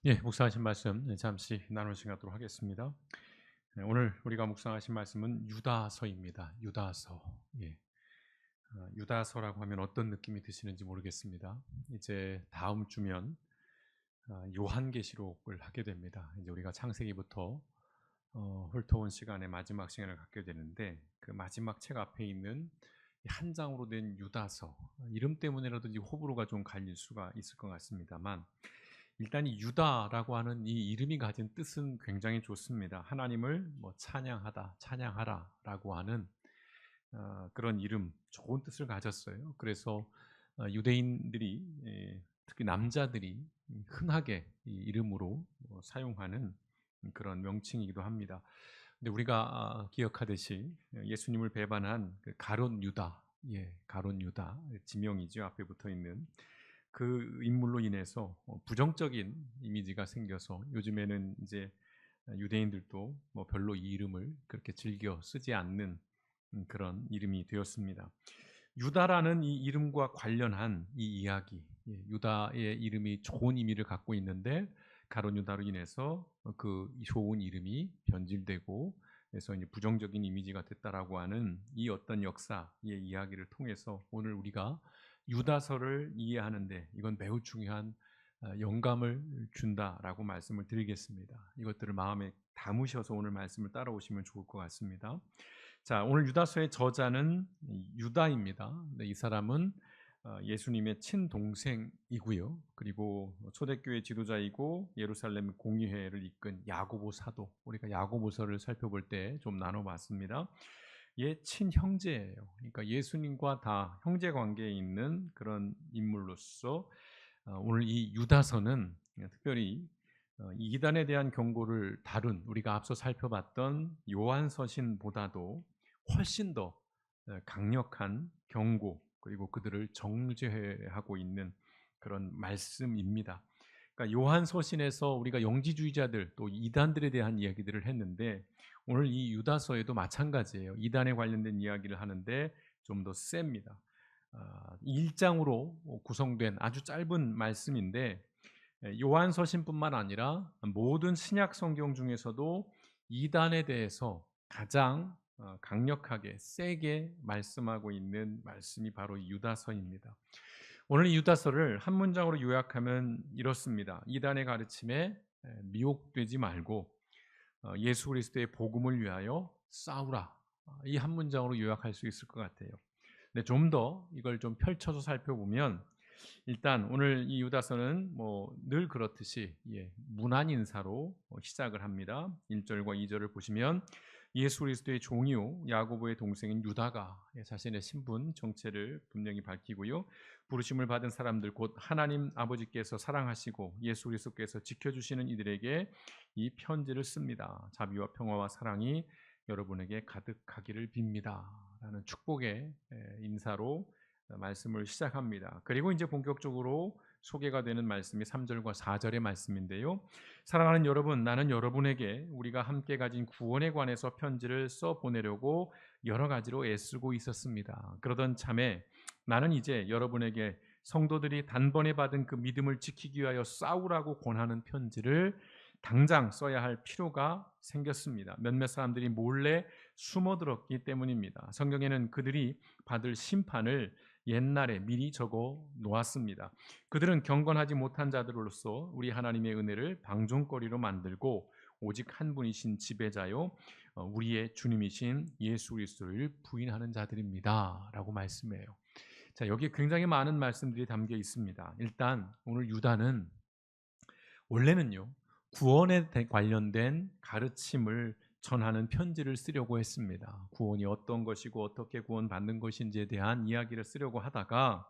예, 묵상하신 말씀 잠시 나누시도록 하겠습니다. 오늘 우리가 묵상하신 말씀은 유다서입니다. 유다서. 예. 유다서라고 하면 어떤 느낌이 드시는지 모르겠습니다. 이제 다음 주면 요한계시록을 하게 됩니다. 이제 우리가 창세기부터 훑어온 시간에 마지막 시간을 갖게 되는데 그 마지막 책 앞에 있는 한 장으로 된 유다서 이름 때문에라도 이 호불호가 좀 갈릴 수가 있을 것 같습니다만 일단 이 유다라고 하는 이 이름이 가진 뜻은 굉장히 좋습니다. 하나님을 뭐 찬양하다, 찬양하라라고 하는 그런 이름, 좋은 뜻을 가졌어요. 그래서 유대인들이 특히 남자들이 흔하게 이 이름으로 사용하는 그런 명칭이기도 합니다. 근데 우리가 기억하듯이 예수님을 배반한 그 가룟 유다, 예, 가룟 유다 지명이죠. 앞에 붙어 있는 그 인물로 인해서 부정적인 이미지가 생겨서 요즘에는 이제 유대인들도 뭐 별로 이 이름을 그렇게 즐겨 쓰지 않는 그런 이름이 되었습니다. 유다라는 이 이름과 관련한 이 이야기, 예, 유다의 이름이 좋은 의미를 갖고 있는데 가룟 유다로 인해서 그 좋은 이름이 변질되고 그래서 이제 부정적인 이미지가 됐다라고 하는 이 어떤 역사의 이야기를 통해서 오늘 우리가 유다서를 이해하는데 이건 매우 중요한 영감을 준다라고 말씀을 드리겠습니다. 이것들을 마음에 담으셔서 오늘 말씀을 따라오시면 좋을 것 같습니다. 자, 오늘 유다서의 저자는 유다입니다. 네, 이 사람은 예수님의 친동생이고요. 그리고 초대교회 지도자이고 예루살렘 공의회를 이끈 야고보 사도. 우리가 야고보서를 살펴볼 때 좀 나눠봤습니다. 얘 친형제예요. 그러니까 예수님과 다 형제 관계에 있는 그런 인물로서 오늘 이 유다서는 특별히 이 이단에 대한 경고를 다룬 우리가 앞서 살펴봤던 요한서신보다도 훨씬 더 강력한 경고 그리고 그들을 정죄하고 있는 그런 말씀입니다. 그러니까 요한서신에서 우리가 영지주의자들 또 이단들에 대한 이야기들을 했는데 오늘 이 유다서에도 마찬가지예요. 이단에 관련된 이야기를 하는데 좀 더 셉니다. 1장으로 구성된 아주 짧은 말씀인데 요한서신뿐만 아니라 모든 신약 성경 중에서도 이단에 대해서 가장 강력하게 세게 말씀하고 있는 말씀이 바로 이 유다서입니다. 오늘 이 유다서를 한 문장으로 요약하면 이렇습니다. 이단의 가르침에 미혹되지 말고 예수 그리스도의 복음을 위하여 싸우라. 이 한 문장으로 요약할 수 있을 것 같아요. 근데 좀 더 이걸 좀 펼쳐서 살펴보면 일단 오늘 이 유다서는 뭐 늘 그렇듯이 문안 인사로 시작을 합니다. 1절과 2절을 보시면 예수 그리스도의 종이요 야고보의 동생인 유다가 자신의 신분 정체를 분명히 밝히고요. 부르심을 받은 사람들 곧 하나님 아버지께서 사랑하시고 예수 그리스도께서 지켜주시는 이들에게 이 편지를 씁니다. 자비와 평화와 사랑이 여러분에게 가득하기를 빕니다. 라는 축복의 인사로 말씀을 시작합니다. 그리고 이제 본격적으로 소개가 되는 말씀이 3절과 4절의 말씀인데요. 사랑하는 여러분, 나는 여러분에게 우리가 함께 가진 구원에 관해서 편지를 써 보내려고 여러 가지로 애쓰고 있었습니다. 그러던 참에 나는 이제 여러분에게 성도들이 단번에 받은 그 믿음을 지키기 위하여 싸우라고 권하는 편지를 당장 써야 할 필요가 생겼습니다. 몇몇 사람들이 몰래 숨어들었기 때문입니다. 성경에는 그들이 받을 심판을 옛날에 미리 적어 놓았습니다. 그들은 경건하지 못한 자들로서 우리 하나님의 은혜를 방종거리로 만들고 오직 한 분이신 지배자요 우리의 주님이신 예수 그리스도를 부인하는 자들입니다라고 말씀해요. 자, 여기에 굉장히 많은 말씀들이 담겨 있습니다. 일단 오늘 유다는 원래는요 구원에 관련된 가르침을 전하는 편지를 쓰려고 했습니다. 구원이 어떤 것이고 어떻게 구원받는 것인지에 대한 이야기를 쓰려고 하다가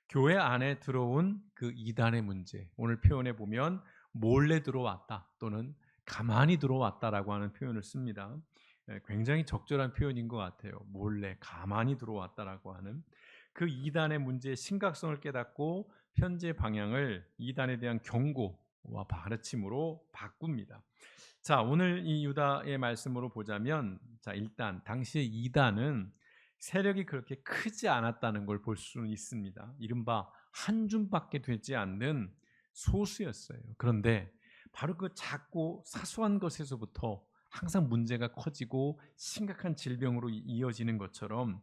교회 안에 들어온 그 이단의 문제, 오늘 표현해 보면 몰래 들어왔다 또는 가만히 들어왔다라고 하는 표현을 씁니다. 굉장히 적절한 표현인 것 같아요. 몰래 가만히 들어왔다라고 하는 그 이단의 문제의 심각성을 깨닫고 편지의 방향을 이단에 대한 경고와 가르침으로 바꿉니다. 자, 오늘 이 유다의 말씀으로 보자면 자, 일단 당시의 이단은 세력이 그렇게 크지 않았다는 걸 볼 수는 있습니다. 이른바 한 줌밖에 되지 않는 소수였어요. 그런데 바로 그 작고 사소한 것에서부터 항상 문제가 커지고 심각한 질병으로 이어지는 것처럼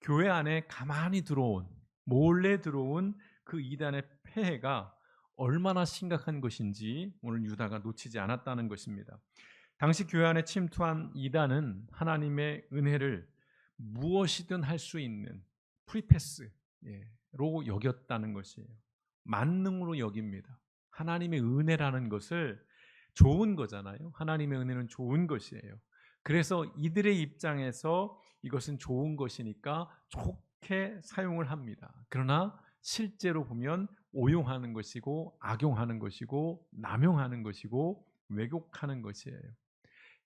교회 안에 가만히 들어온, 몰래 들어온 그 이단의 폐해가 얼마나 심각한 것인지 오늘 유다가 놓치지 않았다는 것입니다. 당시 교회 안에 침투한 이단은 하나님의 은혜를 무엇이든 할 수 있는 프리패스로 여겼다는 것이에요. 만능으로 여깁니다. 하나님의 은혜라는 것을 좋은 거잖아요. 하나님의 은혜는 좋은 것이에요. 그래서 이들의 입장에서 이것은 좋은 것이니까 좋게 사용을 합니다. 그러나 실제로 보면 오용하는 것이고 악용하는 것이고 남용하는 것이고 왜곡하는 것이에요.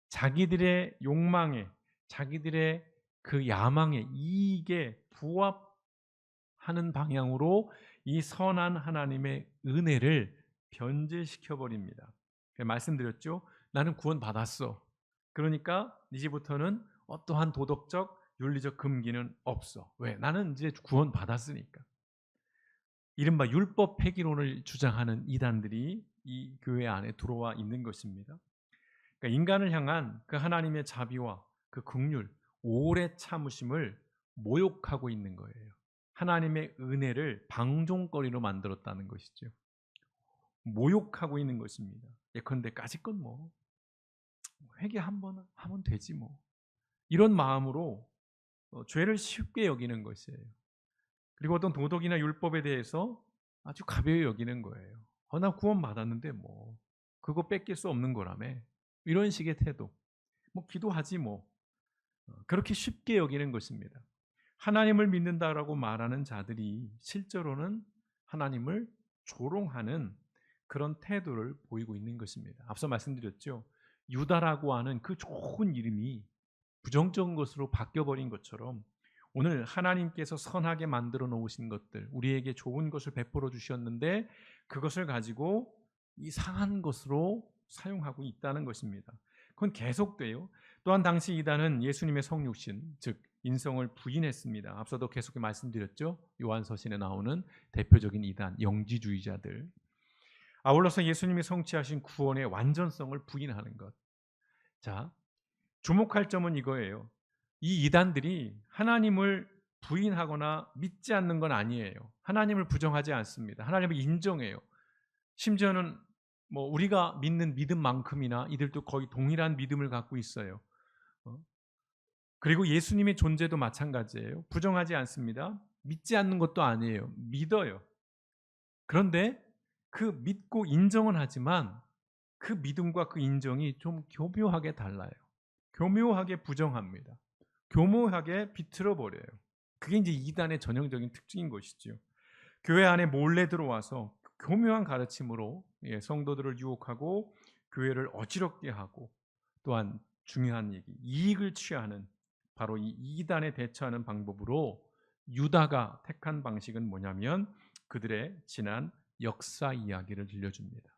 자기들의 욕망에, 자기들의 그 야망에, 이익에 부합하는 방향으로 이 선한 하나님의 은혜를 변질시켜 버립니다. 말씀드렸죠. 나는 구원 받았어. 그러니까 이제부터는 어떠한 도덕적, 윤리적 금기는 없어. 왜? 나는 이제 구원 받았으니까. 이른바 율법 폐기론을 주장하는 이단들이 이 교회 안에 들어와 있는 것입니다. 그러니까 인간을 향한 그 하나님의 자비와 그 긍휼, 오래 참으심을 모욕하고 있는 거예요. 하나님의 은혜를 방종거리로 만들었다는 것이죠. 모욕하고 있는 것입니다. 예컨대 까짓건 뭐 회개 한번 하면 되지 뭐, 이런 마음으로 죄를 쉽게 여기는 것이에요. 그리고 어떤 도덕이나 율법에 대해서 아주 가벼이 여기는 거예요. 나 구원 받았는데 뭐 그거 뺏길 수 없는 거라며, 이런 식의 태도. 뭐 기도하지 뭐, 그렇게 쉽게 여기는 것입니다. 하나님을 믿는다라고 말하는 자들이 실제로는 하나님을 조롱하는 그런 태도를 보이고 있는 것입니다. 앞서 말씀드렸죠. 유다라고 하는 그 좋은 이름이 부정적인 것으로 바뀌어버린 것처럼 오늘 하나님께서 선하게 만들어 놓으신 것들, 우리에게 좋은 것을 베풀어 주셨는데 그것을 가지고 이상한 것으로 사용하고 있다는 것입니다. 그건 계속돼요. 또한 당시 이단은 예수님의 성육신, 즉 인성을 부인했습니다. 앞서도 계속 말씀드렸죠. 요한서신에 나오는 대표적인 이단, 영지주의자들. 아울러서 예수님이 성취하신 구원의 완전성을 부인하는 것. 자, 주목할 점은 이거예요. 이 이단들이 하나님을 부인하거나 믿지 않는 건 아니에요. 하나님을 부정하지 않습니다. 하나님을 인정해요. 심지어는 뭐 우리가 믿는 믿음만큼이나 이들도 거의 동일한 믿음을 갖고 있어요. 그리고 예수님의 존재도 마찬가지예요. 부정하지 않습니다. 믿지 않는 것도 아니에요. 믿어요. 그런데 그 믿고 인정은 하지만 그 믿음과 그 인정이 좀 교묘하게 달라요. 교묘하게 부정합니다. 교묘하게 비틀어 버려요. 그게 이제 이단의 전형적인 특징인 것이죠. 교회 안에 몰래 들어와서 교묘한 가르침으로 성도들을 유혹하고 교회를 어지럽게 하고, 또한 중요한 얘기, 이익을 취하는, 바로 이 이단에 대처하는 방법으로 유다가 택한 방식은 뭐냐면 그들의 지난 역사 이야기를 들려줍니다.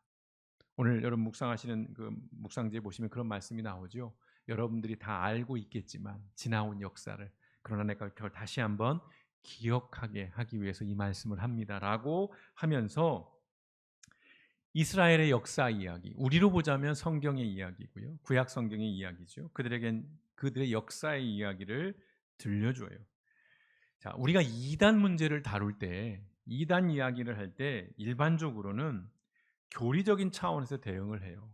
오늘 여러분 묵상하시는 그 묵상지에 보시면 그런 말씀이 나오죠. 여러분들이 다 알고 있겠지만 지나온 역사를, 그러나 내가 그걸 다시 한번 기억하게 하기 위해서 이 말씀을 합니다라고 하면서 이스라엘의 역사 이야기, 우리로 보자면 성경의 이야기고요. 구약 성경의 이야기죠. 그들에겐 그들의 역사의 이야기를 들려줘요. 자, 우리가 이단 문제를 다룰 때, 이단 이야기를 할 때 일반적으로는 교리적인 차원에서 대응을 해요.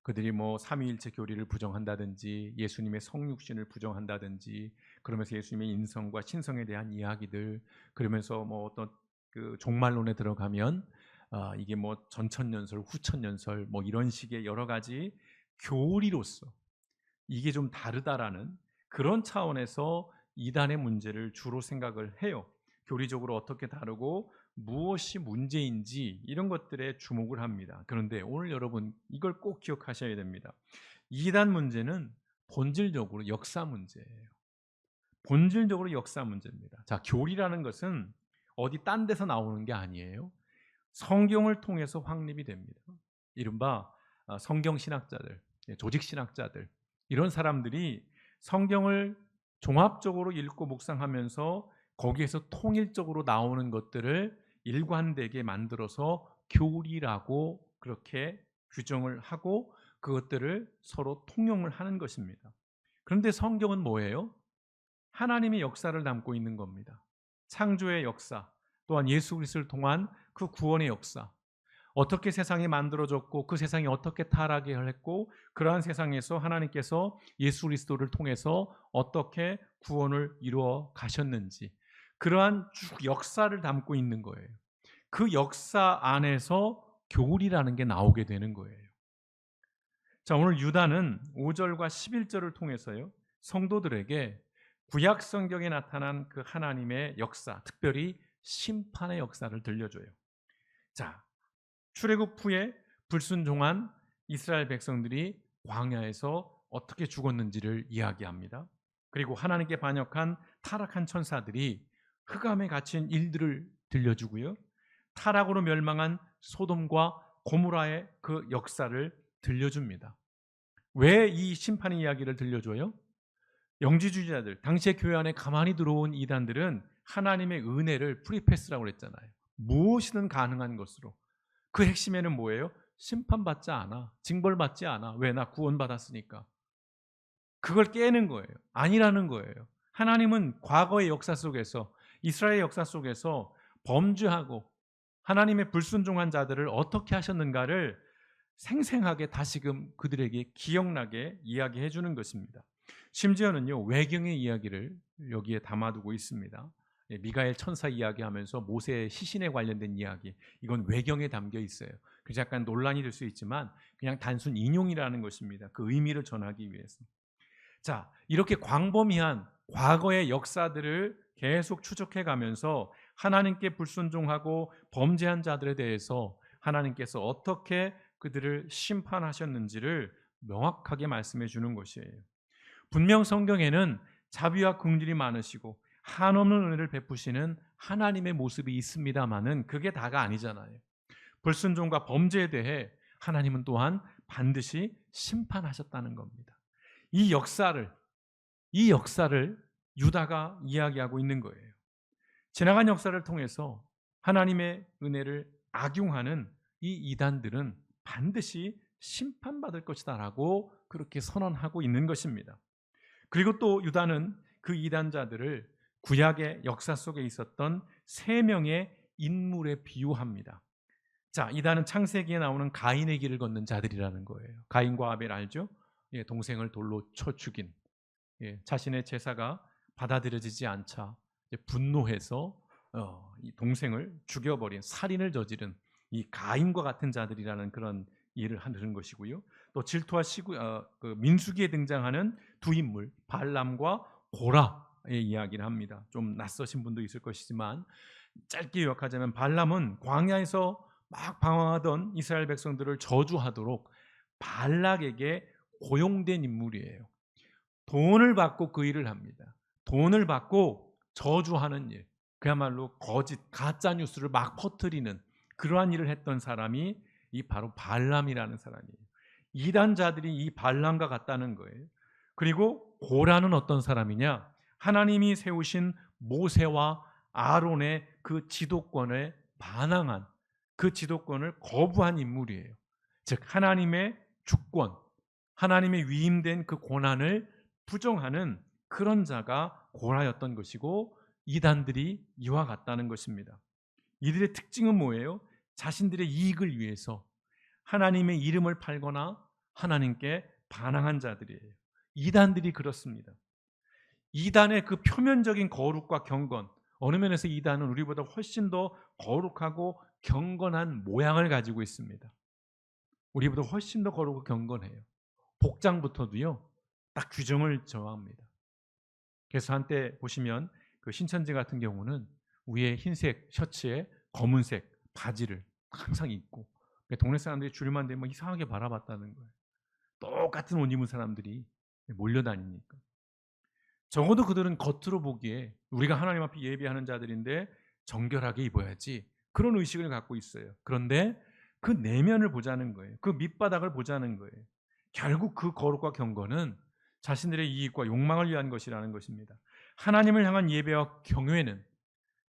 그들이 뭐 삼위일체 교리를 부정한다든지 예수님의 성육신을 부정한다든지, 그러면서 예수님의 인성과 신성에 대한 이야기들, 그러면서 뭐 어떤 그 종말론에 들어가면 이게 뭐 전천년설, 후천년설, 뭐 이런 식의 여러 가지 교리로서 이게 좀 다르다라는 그런 차원에서 이단의 문제를 주로 생각을 해요. 교리적으로 어떻게 다르고 무엇이 문제인지 이런 것들에 주목을 합니다. 그런데 오늘 여러분 이걸 꼭 기억하셔야 됩니다. 이단 문제는 본질적으로 역사 문제예요. 본질적으로 역사 문제입니다. 자, 교리라는 것은 어디 딴 데서 나오는 게 아니에요. 성경을 통해서 확립이 됩니다. 이른바 성경 신학자들, 조직 신학자들, 이런 사람들이 성경을 종합적으로 읽고 묵상하면서 거기에서 통일적으로 나오는 것들을 일관되게 만들어서 교리라고 그렇게 규정을 하고 그것들을 서로 통용을 하는 것입니다. 그런데 성경은 뭐예요? 하나님의 역사를 담고 있는 겁니다. 창조의 역사, 또한 예수 그리스도를 통한 그 구원의 역사, 어떻게 세상이 만들어졌고 그 세상이 어떻게 타락을 했고 그러한 세상에서 하나님께서 예수 그리스도를 통해서 어떻게 구원을 이루어 가셨는지, 그러한 쭉 역사를 담고 있는 거예요. 그 역사 안에서 교훈이라는 게 나오게 되는 거예요. 자, 오늘 유다는 5절과 11절을 통해서요, 성도들에게 구약 성경에 나타난 그 하나님의 역사, 특별히 심판의 역사를 들려줘요. 자, 출애굽 후에 불순종한 이스라엘 백성들이 광야에서 어떻게 죽었는지를 이야기합니다. 그리고 하나님께 반역한 타락한 천사들이 흑암에 갇힌 일들을 들려주고요, 타락으로 멸망한 소돔과 고모라의 그 역사를 들려줍니다. 왜 이 심판의 이야기를 들려줘요? 영지주의자들, 당시의 교회 안에 가만히 들어온 이단들은 하나님의 은혜를 프리패스라고 그랬잖아요. 무엇이든 가능한 것으로. 그 핵심에는 뭐예요? 심판받지 않아. 징벌받지 않아. 왜? 나 구원받았으니까. 그걸 깨는 거예요. 아니라는 거예요. 하나님은 과거의 역사 속에서, 이스라엘 역사 속에서 범죄하고 하나님의 불순종한 자들을 어떻게 하셨는가를 생생하게 다시금 그들에게 기억나게 이야기해 주는 것입니다. 심지어는요, 외경의 이야기를 여기에 담아두고 있습니다. 미가엘 천사 이야기하면서 모세의 시신에 관련된 이야기, 이건 외경에 담겨 있어요. 그래서 약간 논란이 될 수 있지만 그냥 단순 인용이라는 것입니다. 그 의미를 전하기 위해서. 자, 이렇게 광범위한 과거의 역사들을 계속 추적해 가면서 하나님께 불순종하고 범죄한 자들에 대해서 하나님께서 어떻게 그들을 심판하셨는지를 명확하게 말씀해 주는 것이에요. 분명 성경에는 자비와 긍휼이 많으시고 한없는 은혜를 베푸시는 하나님의 모습이 있습니다만은 그게 다가 아니잖아요. 불순종과 범죄에 대해 하나님은 또한 반드시 심판하셨다는 겁니다. 이 역사를 유다가 이야기하고 있는 거예요. 지나간 역사를 통해서 하나님의 은혜를 악용하는 이 이단들은 반드시 심판받을 것이다라고 그렇게 선언하고 있는 것입니다. 그리고 또 유다는 그 이단자들을 구약의 역사 속에 있었던 세 명의 인물에 비유합니다. 자, 이단은 창세기에 나오는 가인의 길을 걷는 자들이라는 거예요. 가인과 아벨 알죠? 예, 동생을 돌로 쳐 죽인, 예, 자신의 제사가 받아들여지지 않자 분노해서 이 동생을 죽여버린, 살인을 저지른 이 가인과 같은 자들이라는 그런 일을 하는 것이고요. 또 질투와 그 민수기에 등장하는 두 인물 발람과 고라의 이야기를 합니다. 좀 낯서신 분도 있을 것이지만 짧게 요약하자면 발람은 광야에서 막 방황하던 이스라엘 백성들을 저주하도록 발락에게 고용된 인물이에요. 돈을 받고 그 일을 합니다. 돈을 받고 저주하는 일, 그야말로 거짓, 가짜 뉴스를 막 퍼뜨리는 그러한 일을 했던 사람이 이 바로 발람이라는 사람이에요. 이단자들이 이 발람과 같다는 거예요. 그리고 고라는 어떤 사람이냐? 하나님이 세우신 모세와 아론의 그 지도권에 반항한, 그 지도권을 거부한 인물이에요. 즉 하나님의 주권, 하나님의 위임된 그 고난을 부정하는 그런 자가 고라였던 것이고, 이단들이 이와 같다는 것입니다. 이들의 특징은 뭐예요? 자신들의 이익을 위해서 하나님의 이름을 팔거나 하나님께 반항한 자들이에요. 이단들이 그렇습니다. 이단의 그 표면적인 거룩과 경건, 어느 면에서 이단은 우리보다 훨씬 더 거룩하고 경건한 모양을 가지고 있습니다. 우리보다 훨씬 더 거룩하고 경건해요. 복장부터도요, 딱 규정을 정합니다. 그래서 한때 보시면 그 신천지 같은 경우는 위에 흰색 셔츠에 검은색 바지를 항상 입고, 동네 사람들이 줄만 되면 이상하게 바라봤다는 거예요. 똑같은 옷 입은 사람들이 몰려다니니까. 적어도 그들은 겉으로 보기에 우리가 하나님 앞에 예배하는 자들인데 정결하게 입어야지, 그런 의식을 갖고 있어요. 그런데 그 내면을 보자는 거예요. 그 밑바닥을 보자는 거예요. 결국 그 거룩과 경건은 자신들의 이익과 욕망을 위한 것이라는 것입니다. 하나님을 향한 예배와 경외는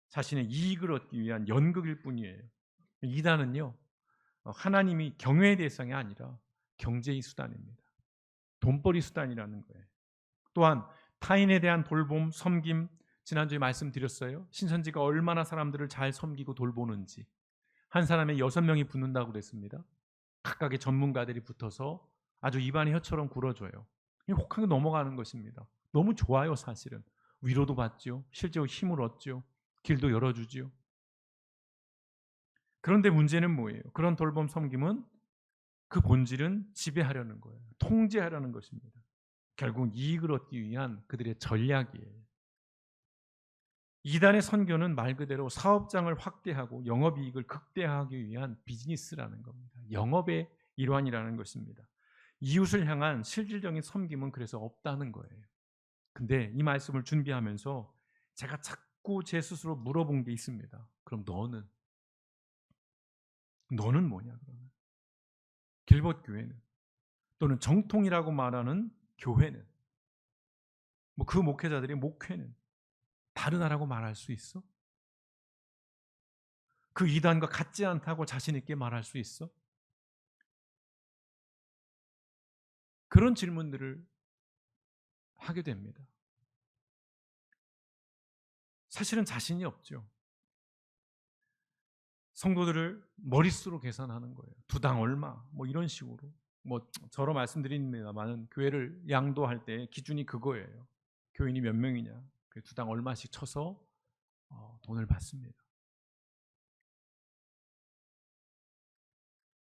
자신의 이익을 얻기 위한 연극일 뿐이에요. 이단은요, 하나님이 경외의 대상이 아니라 경제의 수단입니다. 돈벌이 수단이라는 거예요. 또한 타인에 대한 돌봄, 섬김, 지난주에 말씀드렸어요. 신천지가 얼마나 사람들을 잘 섬기고 돌보는지. 한 사람에 6명이 붙는다고 그랬습니다. 각각의 전문가들이 붙어서 아주 입안이 혀처럼 굴어줘요. 혹하게 넘어가는 것입니다. 너무 좋아요, 사실은. 위로도 받죠. 실제로 힘을 얻죠. 길도 열어주죠. 그런데 문제는 뭐예요? 그런 돌봄 섬김은 그 본질은 지배하려는 거예요. 통제하려는 것입니다. 결국 이익을 얻기 위한 그들의 전략이에요. 이단의 선교는 말 그대로 사업장을 확대하고 영업이익을 극대화하기 위한 비즈니스라는 겁니다. 영업의 일환이라는 것입니다. 이웃을 향한 실질적인 섬김은 그래서 없다는 거예요. 근데 이 말씀을 준비하면서 제가 자꾸 제 스스로 물어본 게 있습니다. 그럼 너는 뭐냐 그러면? 길벗 교회는 또는 정통이라고 말하는 교회는 그 목회자들의 목회는 다르다라고 말할 수 있어? 그 이단과 같지 않다고 자신 있게 말할 수 있어? 그런 질문들을 하게 됩니다. 사실은 자신이 없죠. 성도들을 머릿수로 계산하는 거예요. 두당 얼마 이런 식으로. 저로 말씀드립니다만 교회를 양도할 때 기준이 그거예요. 교인이 몇 명이냐. 두당 얼마씩 쳐서 돈을 받습니다.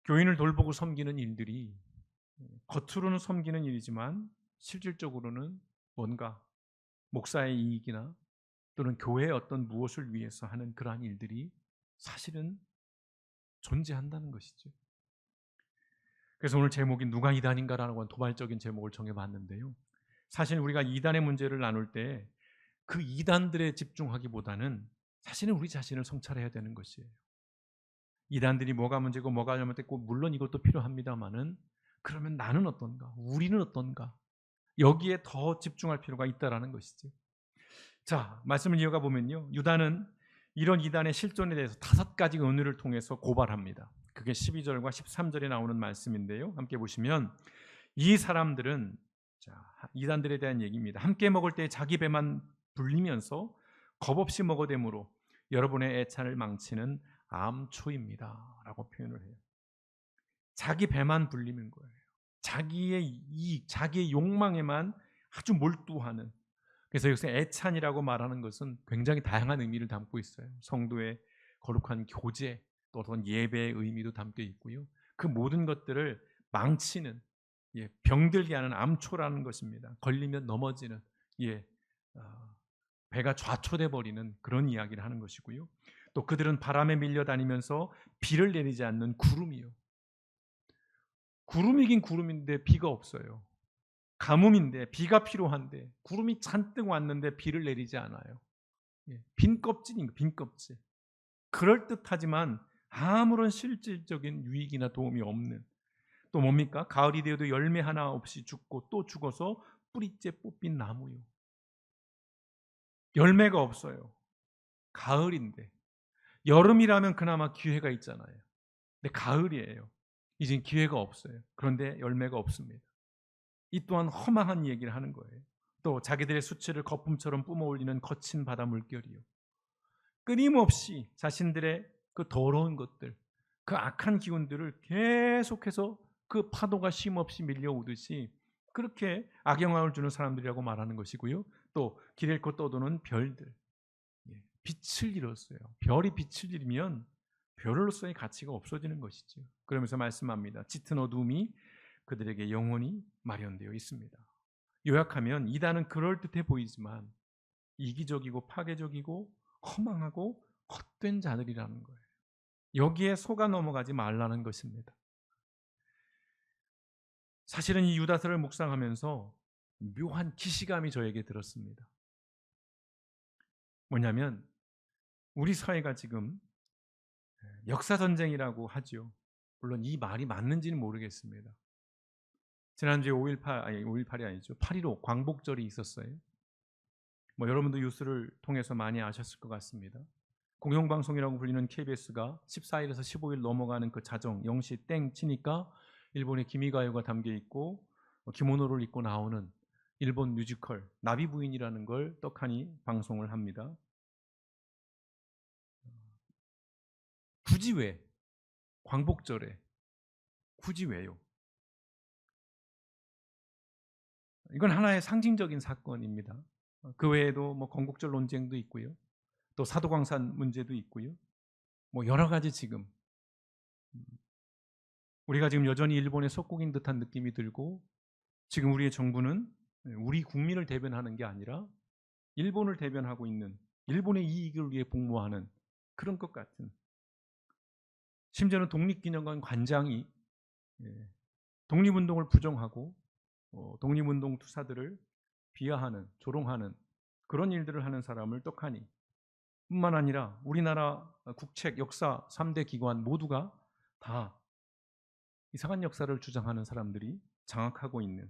교인을 돌보고 섬기는 일들이 겉으로는 섬기는 일이지만 실질적으로는 뭔가 목사의 이익이나 또는 교회의 어떤 무엇을 위해서 하는 그러한 일들이 사실은 존재한다는 것이죠. 그래서 오늘 제목이 누가 이단인가라는 도발적인 제목을 정해봤는데요. 사실 우리가 이단의 문제를 나눌 때 그 이단들에 집중하기보다는 사실은 우리 자신을 성찰해야 되는 것이에요. 이단들이 뭐가 문제고 뭐가 잘못됐고 물론 이것도 필요합니다만은 그러면 나는 어떤가? 우리는 어떤가? 여기에 더 집중할 필요가 있다라는 것이죠. 자, 말씀을 이어가 보면요. 유다는 이런 이단의 실존에 대해서 5가지 은유를 통해서 고발합니다. 그게 12절과 13절에 나오는 말씀인데요. 함께 보시면 이 사람들은 이단들에 대한 얘기입니다. 함께 먹을 때 자기 배만 불리면서 겁없이 먹어대므로 여러분의 애찬을 망치는 암초입니다. 라고 표현을 해요. 자기 배만 불리는 거예요. 자기의 이익, 자기의 욕망에만 아주 몰두하는. 그래서 여기서 애찬이라고 말하는 것은 굉장히 다양한 의미를 담고 있어요. 성도의 거룩한 교제, 또 어떤 예배의 의미도 담겨 있고요. 그 모든 것들을 망치는, 병들게 하는 암초라는 것입니다. 걸리면 넘어지는, 배가 좌초돼 버리는 그런 이야기를 하는 것이고요. 또 그들은 바람에 밀려다니면서 비를 내리지 않는 구름이요. 구름이긴 구름인데 비가 없어요. 가뭄인데 비가 필요한데 구름이 잔뜩 왔는데 비를 내리지 않아요. 빈 껍질인 빈 껍질. 그럴듯하지만 아무런 실질적인 유익이나 도움이 없는. 또 뭡니까? 가을이 되어도 열매 하나 없이 죽고 또 죽어서 뿌리째 뽑힌 나무요. 열매가 없어요. 가을인데. 여름이라면 그나마 기회가 있잖아요. 근데 가을이에요. 이젠 기회가 없어요. 그런데 열매가 없습니다. 이 또한 허망한 얘기를 하는 거예요. 또 자기들의 수치를 거품처럼 뿜어올리는 거친 바다 물결이요. 끊임없이 자신들의 그 더러운 것들, 그 악한 기운들을 계속해서 그 파도가 쉼없이 밀려오듯이 그렇게 악영향을 주는 사람들이라고 말하는 것이고요. 또 길 잃고 떠도는 별들, 빛을 잃었어요. 별이 빛을 잃으면 별로서의 가치가 없어지는 것이죠. 그러면서 말씀합니다. 짙은 어둠이 그들에게 영원히 마련되어 있습니다. 요약하면 이단은 그럴듯해 보이지만 이기적이고 파괴적이고 허망하고 헛된 자들이라는 거예요. 여기에 속아 넘어가지 말라는 것입니다. 사실은 이 유다서를 묵상하면서 묘한 기시감이 저에게 들었습니다. 뭐냐면 우리 사회가 지금 역사전쟁이라고 하죠. 물론 이 말이 맞는지는 모르겠습니다. 지난주에 5.18이 아니죠. 8.15 광복절이 있었어요. 여러분도 뉴스를 통해서 많이 아셨을 것 같습니다. 공영방송이라고 불리는 KBS가 14일에서 15일 넘어가는 그 자정 0시 땡 치니까 일본의 기미가요가 담겨 있고 기모노를 입고 나오는 일본 뮤지컬 나비 부인이라는 걸 떡하니 방송을 합니다. 굳이 왜? 광복절에 굳이 왜요? 이건 하나의 상징적인 사건입니다. 그 외에도 뭐 건국절 논쟁도 있고요. 또 사도광산 문제도 있고요. 뭐 여러 가지 지금 우리가 지금 여전히 일본의 속국인 듯한 느낌이 들고 지금 우리의 정부는 우리 국민을 대변하는 게 아니라 일본을 대변하고 있는 일본의 이익을 위해 복무하는 그런 것 같은 심지어는 독립기념관 관장이 독립운동을 부정하고 독립운동 투사들을 비하하는 조롱하는 그런 일들을 하는 사람을 떡하니 뿐만 아니라 우리나라 국책 역사 3대 기관 모두가 다 이상한 역사를 주장하는 사람들이 장악하고 있는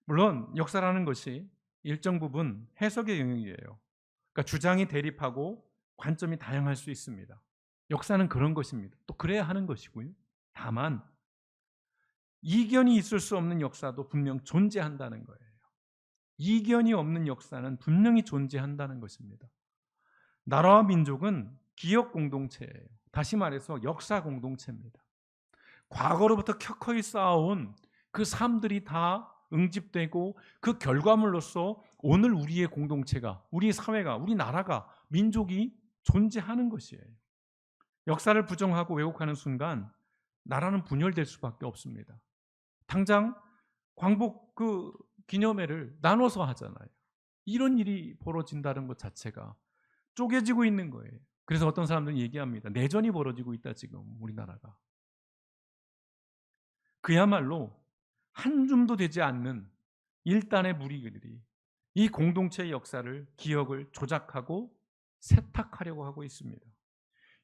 물론 역사라는 것이 일정 부분 해석의 영역이에요. 그러니까 주장이 대립하고 관점이 다양할 수 있습니다. 역사는 그런 것입니다. 또 그래야 하는 것이고요. 다만 이견이 있을 수 없는 역사도 분명 존재한다는 거예요. 이견이 없는 역사는 분명히 존재한다는 것입니다. 나라와 민족은 기억 공동체예요. 다시 말해서 역사 공동체입니다. 과거로부터 켜커이 쌓아온 그 삶들이 다 응집되고 그 결과물로서 오늘 우리의 공동체가, 우리 사회가, 우리 나라가, 민족이 존재하는 것이에요. 역사를 부정하고 왜곡하는 순간 나라는 분열될 수밖에 없습니다. 당장 광복 그 기념회를 나눠서 하잖아요. 이런 일이 벌어진다는 것 자체가 쪼개지고 있는 거예요. 그래서 어떤 사람들은 얘기합니다. 내전이 벌어지고 있다 지금 우리나라가. 그야말로 한 줌도 되지 않는 일단의 무리들이 이 공동체의 역사를 기억을 조작하고 세탁하려고 하고 있습니다.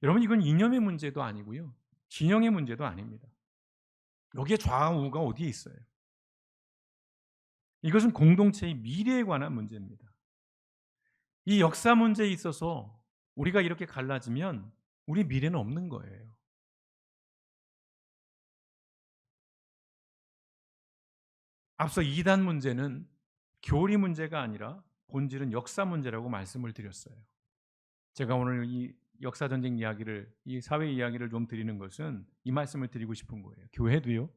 여러분 이건 이념의 문제도 아니고요. 진영의 문제도 아닙니다. 여기에 좌우가 어디에 있어요? 이것은 공동체의 미래에 관한 문제입니다. 이 역사 문제에 있어서 우리가 이렇게 갈라지면 우리 미래는 없는 거예요. 앞서 이단 문제는 교리 문제가 아니라 본질은 역사 문제라고 말씀을 드렸어요. 제가 오늘 이 역사 전쟁 이야기를 이 사회 이야기를 좀 드리는 것은 이 말씀을 드리고 싶은 거예요. 교회도요.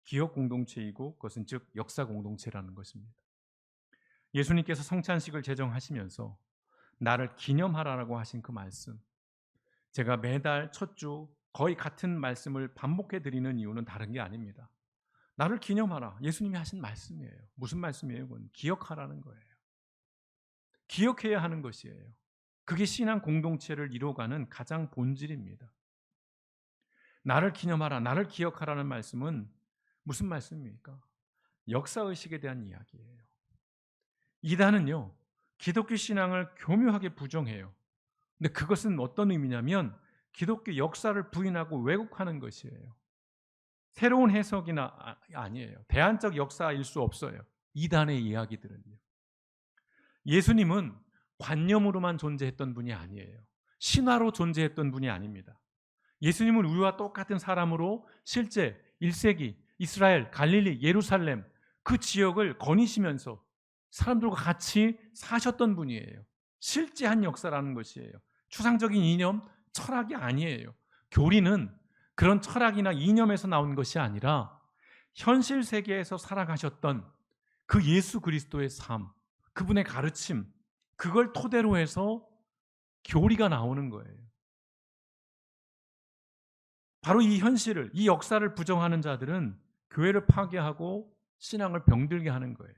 기억 공동체이고 그것은 즉 역사 공동체라는 것입니다. 예수님께서 성찬식을 제정하시면서 나를 기념하라라고 하신 그 말씀. 제가 매달 첫 주 거의 같은 말씀을 반복해 드리는 이유는 다른 게 아닙니다. 나를 기념하라. 예수님이 하신 말씀이에요. 무슨 말씀이에요? 그건 기억하라는 거예요. 기억해야 하는 것이에요. 그게 신앙 공동체를 이루어가는 가장 본질입니다. 나를 기념하라, 나를 기억하라는 말씀은 무슨 말씀입니까? 역사의식에 대한 이야기예요. 이단은요, 기독교 신앙을 교묘하게 부정해요. 근데 그것은 어떤 의미냐면 기독교 역사를 부인하고 왜곡하는 것이에요. 새로운 해석이나 아니에요. 대안적 역사일 수 없어요. 이단의 이야기들은요. 예수님은 관념으로만 존재했던 분이 아니에요. 신화로 존재했던 분이 아닙니다. 예수님은 우리와 똑같은 사람으로 실제 1세기 이스라엘, 갈릴리, 예루살렘 그 지역을 거니시면서 사람들과 같이 사셨던 분이에요. 실제한 역사라는 것이에요. 추상적인 이념, 철학이 아니에요. 교리는 그런 철학이나 이념에서 나온 것이 아니라 현실 세계에서 살아가셨던 그 예수 그리스도의 삶, 그분의 가르침, 그걸 토대로 해서 교리가 나오는 거예요. 바로 이 현실을, 이 역사를 부정하는 자들은 교회를 파괴하고 신앙을 병들게 하는 거예요.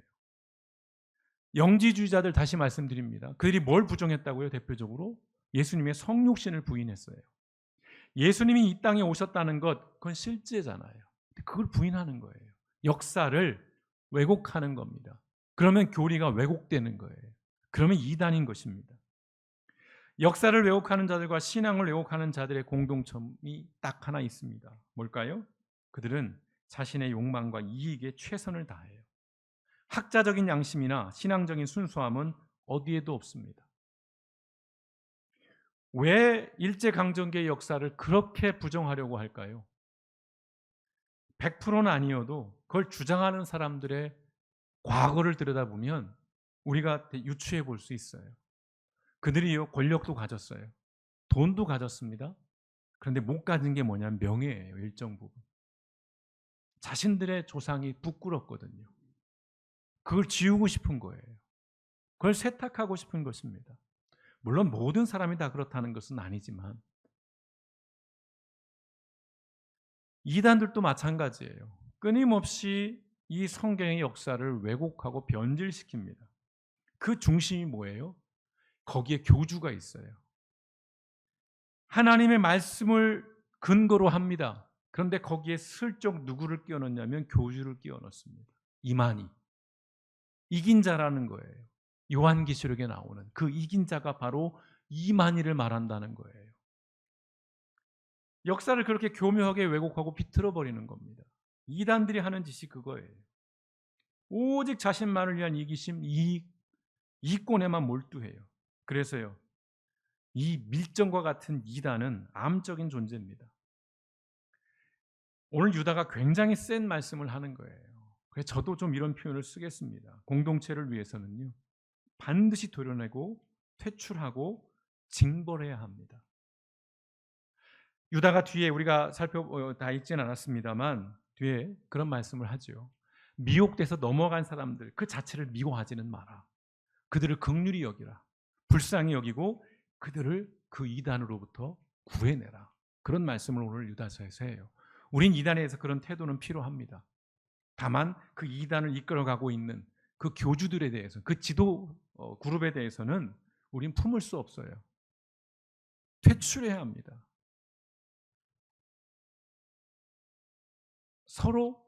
영지주의자들 다시 말씀드립니다. 그들이 뭘 부정했다고요? 대표적으로 예수님의 성육신을 부인했어요. 예수님이 이 땅에 오셨다는 것, 그건 실제잖아요. 그걸 부인하는 거예요. 역사를 왜곡하는 겁니다. 그러면 교리가 왜곡되는 거예요. 그러면 이단인 것입니다. 역사를 왜곡하는 자들과 신앙을 왜곡하는 자들의 공동점이 딱 하나 있습니다. 뭘까요? 그들은 자신의 욕망과 이익에 최선을 다해요. 학자적인 양심이나 신앙적인 순수함은 어디에도 없습니다. 왜 일제강점기의 역사를 그렇게 부정하려고 할까요? 100%는 아니어도 그걸 주장하는 사람들의 과거를 들여다보면 우리가 유추해 볼 수 있어요. 그들이요, 권력도 가졌어요. 돈도 가졌습니다. 그런데 못 가진 게 뭐냐면 명예예요. 일정 부분. 자신들의 조상이 부끄럽거든요. 그걸 지우고 싶은 거예요. 그걸 세탁하고 싶은 것입니다. 물론 모든 사람이 다 그렇다는 것은 아니지만 이단들도 마찬가지예요. 끊임없이 이 성경의 역사를 왜곡하고 변질시킵니다. 그 중심이 뭐예요? 거기에 교주가 있어요. 하나님의 말씀을 근거로 합니다. 그런데 거기에 슬쩍 누구를 끼워 넣냐면 교주를 끼워 넣습니다. 이만희. 이긴 자라는 거예요. 요한계시록에 나오는 그 이긴 자가 바로 이만희를 말한다는 거예요. 역사를 그렇게 교묘하게 왜곡하고 비틀어 버리는 겁니다. 이단들이 하는 짓이 그거예요. 오직 자신만을 위한 이기심, 이권에만 몰두해요. 그래서요, 이 밀정과 같은 이단은 암적인 존재입니다. 오늘 유다가 굉장히 센 말씀을 하는 거예요. 그래서 저도 좀 이런 표현을 쓰겠습니다. 공동체를 위해서는요, 반드시 도려내고 퇴출하고 징벌해야 합니다. 유다가 뒤에 우리가 다 읽지는 않았습니다만 뒤에 그런 말씀을 하죠. 미혹돼서 넘어간 사람들 그 자체를 미워하지는 마라. 그들을 긍휼히 여기라. 불쌍히 여기고 그들을 그 이단으로부터 구해내라. 그런 말씀을 오늘 유다서에서 해요. 우린 이단에서 그런 태도는 필요합니다. 다만 그 이단을 이끌어가고 있는 그 교주들에 대해서 그 지도 그룹에 대해서는 우린 품을 수 없어요. 퇴출해야 합니다. 서로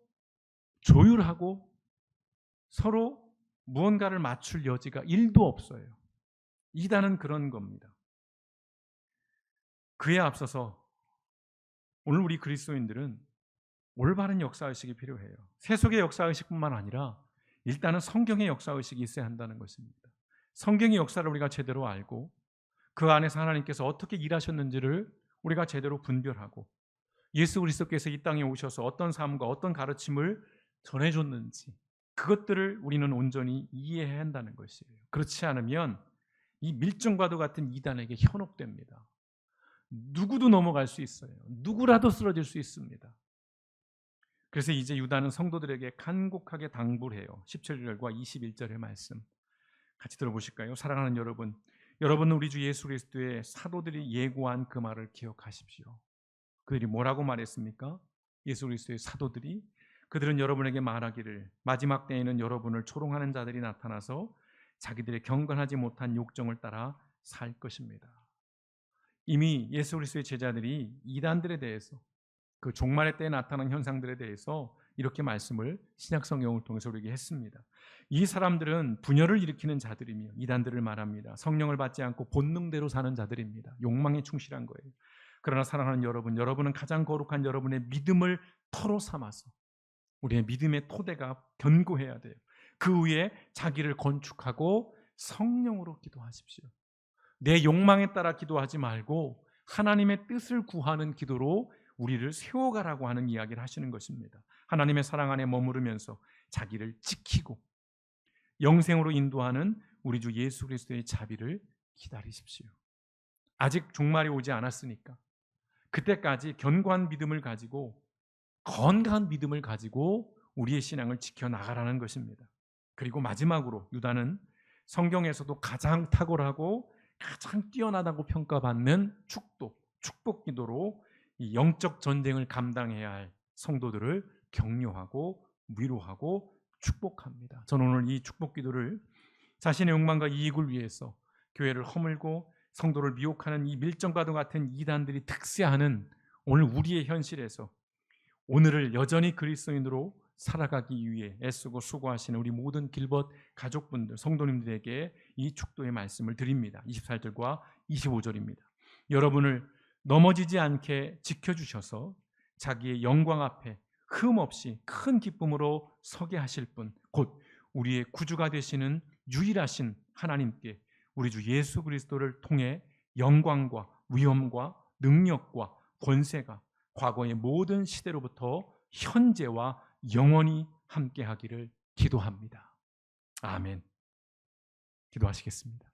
조율하고 서로 무언가를 맞출 여지가 1도 없어요. 이단은 그런 겁니다. 그에 앞서서 오늘 우리 그리스도인들은 올바른 역사의식이 필요해요. 세속의 역사의식뿐만 아니라 일단은 성경의 역사의식이 있어야 한다는 것입니다. 성경의 역사를 우리가 제대로 알고 그 안에서 하나님께서 어떻게 일하셨는지를 우리가 제대로 분별하고 예수 그리스도께서 이 땅에 오셔서 어떤 삶과 어떤 가르침을 전해줬는지 그것들을 우리는 온전히 이해해야 한다는 것이에요. 그렇지 않으면 이 밀정과도 같은 이단에게 현혹됩니다. 누구도 넘어갈 수 있어요. 누구라도 쓰러질 수 있습니다. 그래서 이제 유다는 성도들에게 간곡하게 당부를 해요. 17절과 21절의 말씀 같이 들어보실까요? 사랑하는 여러분, 여러분은 우리 주 예수 그리스도의 사도들이 예고한 그 말을 기억하십시오. 그들이 뭐라고 말했습니까? 예수 그리스도의 사도들이 그들은 여러분에게 말하기를 마지막 때에는 여러분을 조롱하는 자들이 나타나서 자기들의 경건하지 못한 욕정을 따라 살 것입니다. 이미 예수 그리스도의 제자들이 이단들에 대해서 그 종말의 때에 나타난 현상들에 대해서 이렇게 말씀을 신약 성경을 통해서 우리에게 했습니다. 이 사람들은 분열을 일으키는 자들이며 이단들을 말합니다. 성령을 받지 않고 본능대로 사는 자들입니다. 욕망에 충실한 거예요. 그러나 사랑하는 여러분, 여러분은 가장 거룩한 여러분의 믿음을 터로 삼아서 우리의 믿음의 토대가 견고해야 돼요. 그 위에 자기를 건축하고 성령으로 기도하십시오. 내 욕망에 따라 기도하지 말고 하나님의 뜻을 구하는 기도로 우리를 세워가라고 하는 이야기를 하시는 것입니다. 하나님의 사랑 안에 머무르면서 자기를 지키고 영생으로 인도하는 우리 주 예수 그리스도의 자비를 기다리십시오. 아직 종말이 오지 않았으니까 그때까지 견고한 믿음을 가지고 건강한 믿음을 가지고 우리의 신앙을 지켜나가라는 것입니다. 그리고 마지막으로 유다는 성경에서도 가장 탁월하고 가장 뛰어나다고 평가받는 축복 기도로 이 영적 전쟁을 감당해야 할 성도들을 격려하고 위로하고 축복합니다. 저는 오늘 이 축복 기도를 자신의 욕망과 이익을 위해서 교회를 허물고 성도를 미혹하는 이 밀정과도 같은 이단들이 특세하는 오늘 우리의 현실에서 오늘을 여전히 그리스도인으로 살아가기 위해 애쓰고 수고하시는 우리 모든 길벗 가족분들, 성도님들에게 이 축도의 말씀을 드립니다. 24절과 25절입니다. 여러분을 넘어지지 않게 지켜주셔서 자기의 영광 앞에 흠없이 큰 기쁨으로 서게 하실 분, 곧 우리의 구주가 되시는 유일하신 하나님께 우리 주 예수 그리스도를 통해 영광과 위엄과 능력과 권세가 과거의 모든 시대로부터 현재와 영원히 함께하기를 기도합니다. 아멘. 기도하시겠습니다.